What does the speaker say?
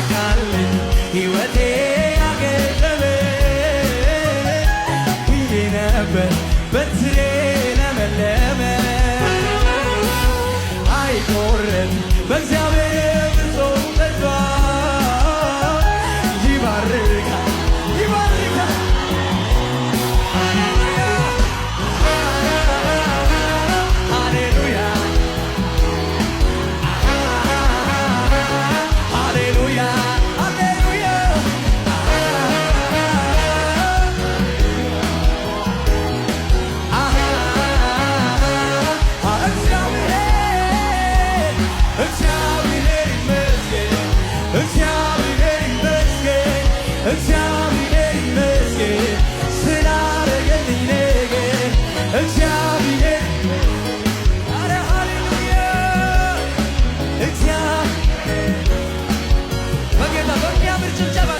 ተሳካልኝ ሕይወቴ ያገደለ ብዬ ነበር በትሬ ለመለመ አይቆረጥ በእግዚአብሔር ፍጹም ተስፋ ይባርካል ይባርካል ሃሌሉያ ሃሌሉያ ሃሌሉያ እግዚአብሔር ይመስገን እግዚአብሔር ይመስገን እግዚአብሔር ይመስገን ስላደረገልኝ ነገር እግዚአብሔር ኧረ ሃሌሉያ እግዚአብሔር በጌታ በሚያምር ጭብጨባ